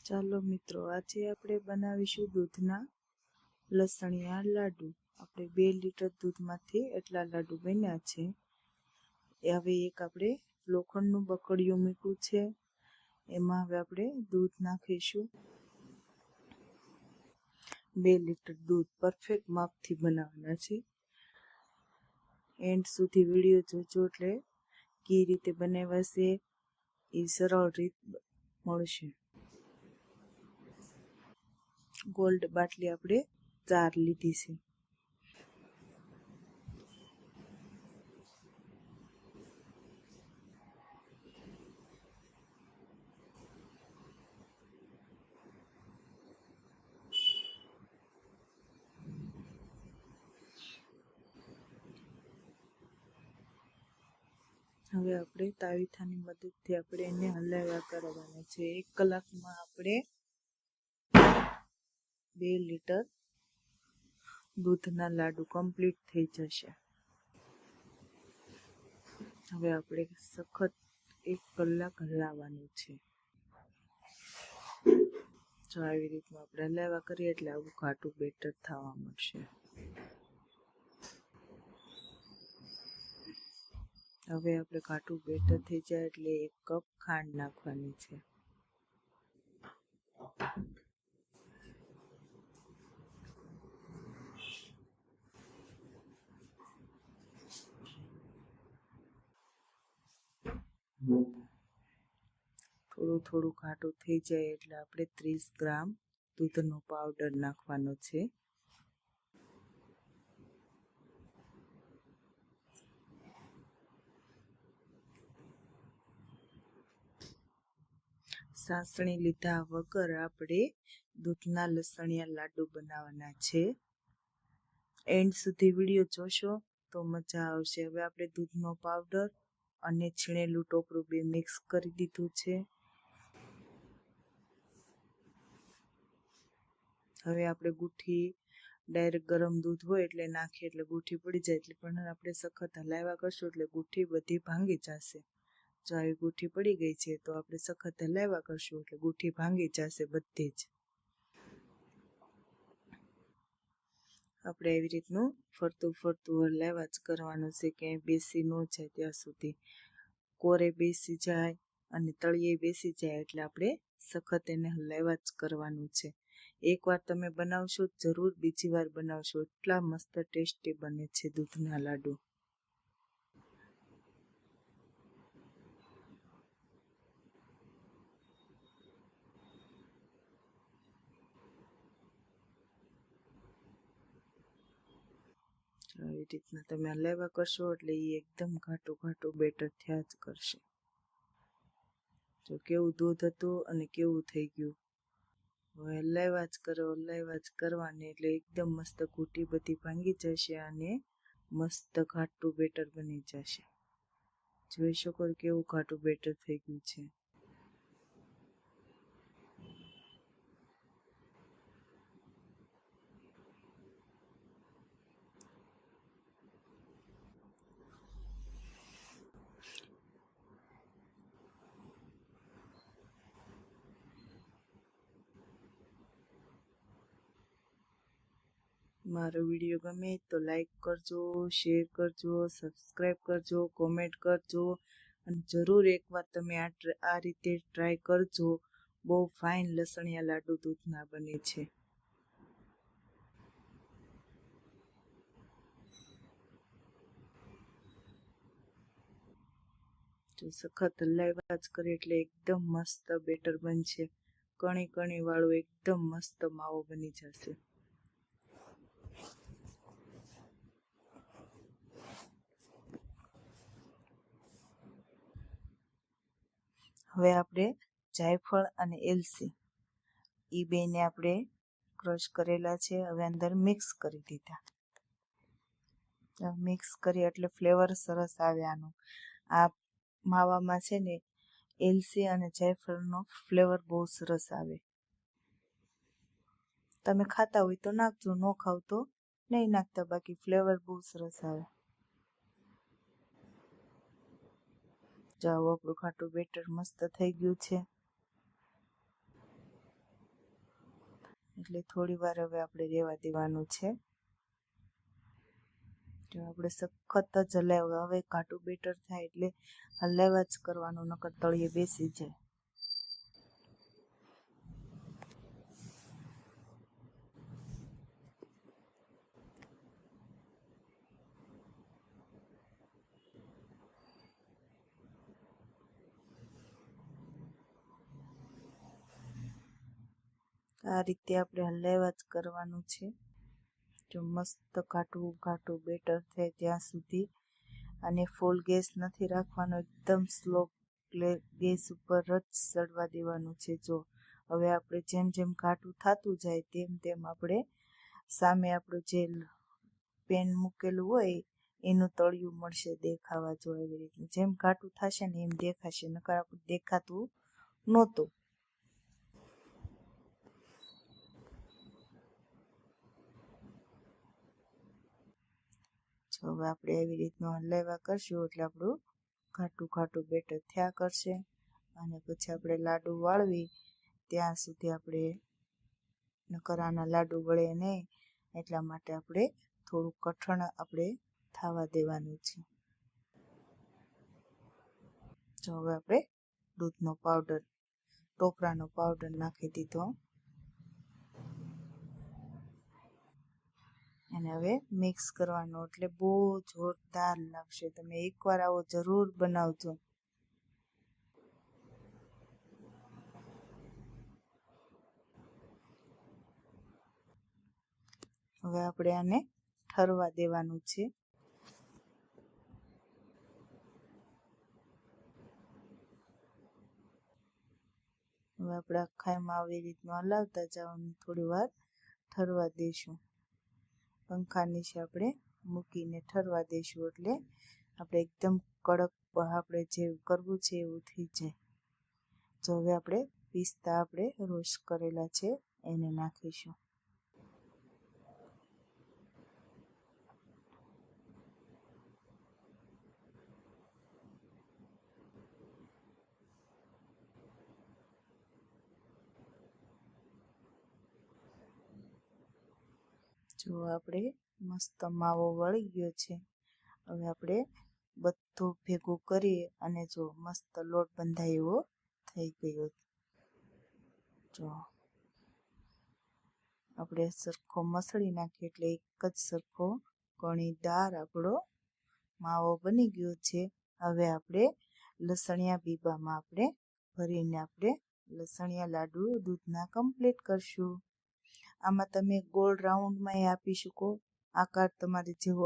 ચાલો મિત્રો, આજે આપણે બનાવીશું દૂધના લસણિયા લાડુ. આપણે 2 લીટર દૂધમાંથી એટલા લાડુ બન્યા છે. હવે એક આપણે લોખંડનું બકડિયું મૂક્યું છે. એમાં હવે આપણે દૂધ નાખીશું. 2 લીટર દૂધ પરફેક્ટ માપથી બનાવવાના છે. એન્ડ સુધી વિડીયો જોજો એટલે કઈ રીતે બનાવ્યા છે એ સરળ રીત મળશે. ગોલ્ડ બાટલી આપણે 4 લીધી છે. હવે આપણે તાવીથાની મદદથી આપણે એને હલાવ્યા કરવાના છે. 1 કલાકમાં આપણે 2 લીટર દૂધના લાડુ કમ્પ્લીટ થઈ જશે. હવે આપણે સખત 1 કલાક હલાવવાનું છે. જો આવી રીતના આપણે હલાવ્યા કરીએ એટલે આવું ઘાટું બેટર થવા મળશે. હવે આપણે ઘાટું બેટર થઈ જાય એટલે 1 કપ ખાંડ નાખવાની છે. થોડું ઘાટું થઈ જાય એટલે આપણે 30 ગ્રામ દૂધનો પાવડર નાખવાનો છે. સાસણી લીધા વગર આપણે દૂધના લસણિયા લાડુ બનાવવાના છે. એન્ડ સુધી વિડીયો જોશો તો મજા આવશે. હવે આપણે દૂધનો પાવડર અને છીણેલું ટોપરું 2 મિક્સ કરી દીધું છે. હવે આપણે ગુઠ્ઠી ડાયરેક્ટ ગરમ દૂધ હોય એટલે નાખીએ એટલે ગુઠ્ઠી પડી જાય, એટલે પણ આપણે સખત હલાવ્યા કરશું એટલે ગુઠ્ઠી બધી ભાંગી જશે. જો આવી ગુઠ્ઠી પડી ગઈ છે તો આપણે સખત હલાવ્યા કરશું એટલે ગુઠ્ઠી ભાંગી જશે બધી જ. આપણે એવી રીતનું ફરતું હલાવ્યા જ કરવાનું છે, ક્યાંય બેસી ન જાય ત્યાં સુધી. કોરે બેસી જાય અને તળિયે બેસી જાય એટલે આપણે સખત એને હલાવ્યા જ કરવાનું છે. એકવાર તમે બનાવશો જરૂર બીજી વાર બનાવશો, એટલા મસ્ત ટેસ્ટી બને છે દૂધના લાડુ. આવી રીતના તમે હલાવ્યા કરશો એટલે એ એકદમ ઘાટું બેટર થયા જ કરશે. જો કેવું દૂધ હતું અને કેવું થઈ ગયું. હવે હલાવ્યા જ કરવાની એટલે એકદમ મસ્ત ગુઠ્ઠી બધી ભાંગી જશે અને મસ્ત ઘાટું બેટર બની જશે. જોઈ શકો કેવું ઘાટું બેટર થઈ ગયું છે. મારો વિડીયો ગમે તો લાઈક કરજો, શેર કરજો, સબસ્ક્રાઈબ કરજો, કોમેન્ટ કરજો અને જરૂર એકવાર તમે આ રીતે ટ્રાય કરજો. બહુ ફાઇન લસણિયા લાડુ દૂધના બને છે. જો સખત હલાવ્યા જ કરે એટલે એકદમ મસ્ત બેટર બનશે. કણી વાળું એકદમ મસ્ત માવો બની જશે. હવે આપણે જાયફળ અને એલચી એ બેને આપણે ક્રશ કરેલા છે. હવે અંદર મિક્સ કરી દીધા. મિક્સ કરી એટલે ફ્લેવર સરસ આવે આનો. આ માવામાં છે ને એલચી અને જાયફળનો ફ્લેવર બહુ સરસ આવે. તમે ખાતા હોય તો નાખજો, ન ખાવ તો નહીં નાખતા, બાકી ફ્લેવર બહુ સરસ આવે. જાઓ આપણું ઘાટું બેટર મસ્ત થઈ ગયું છે. એટલે થોડી વાર હવે આપણે રહેવા દેવાનું છે. જો આપણે સખત જ હલાવ્યા, હવે ઘાટું બેટર થાય એટલે હલાવ્યા જ કરવાનું, નકર તળિયે બેસી જાય. આ રીતે આપણે હલાવ્યા જ કરવાનું છે. જો મસ્ત ઘાટું બેટર થાય ત્યાં સુધી. અને ફૂલ ગેસ નથી રાખવાનો, એકદમ સ્લો ગેસ ઉપર જ સડવા દેવાનું છે. જો હવે આપણે જેમ જેમ ઘાટું થતું જાય તેમ આપણે સામે આપણું જે પેન મૂકેલું હોય એનું તળિયું મળશે દેખાવા. જો એવી રીતનું જેમ ઘાટું થશે ને એમ દેખાશે, નકર આપણું દેખાતું નહોતું. જો હવે આપણે એવી રીતનું હલાવ્યા કરશું એટલે આપણું ઘાટું બેટર થયા કરશે. અને પછી આપણે લાડુ વાળવી ત્યાં સુધી આપણે, નકર આના લાડુ વળે નહીં, એટલા માટે આપણે થોડું કઠણ આપણે થવા દેવાનું છે. જો હવે આપણે દૂધનો પાવડર, ટોપરાનો પાવડર નાખી દીધો. અને હવે મિક્સ કરવાનો, એટલે બહુ જોરદાર લાગશે. તમે એકવાર આવો જરૂર બનાવજો. હવે આપણે આને ઠરવા દેવાનું છે. હવે આપણે આખામાં આવી રીતનું હલાવતા જવાનું, થોડી વાર ઠરવા દઈશું. પંખા નીચે આપણે મૂકીને ઠરવા દઈશું, એટલે આપણે એકદમ કડક આપણે જે કરવું છે એવું થઈ જાય. જો હવે આપણે પિસ્તા આપણે રોસ્ટ કરેલા છે એને નાખીશું. જો આપણે મસ્ત માવો વળી ગયો છે. હવે આપણે બધું ભેગું કરી અને જો મસ્ત લોટ બંધાય એવો થઈ ગયો. જો આપણે સરખો મસળી નાખીએ એટલે એક જ સરખો કણીદાર આપણો માવો બની ગયો છે. હવે આપણે લસણિયા બીબામાં આપણે ભરીને આપણે લસણિયા લાડુ દૂધના કમ્પ્લીટ કરશું. આમાં તમે ગોળ રાઉન્ડમાં આપી શકો, આકાર તમારે જેવો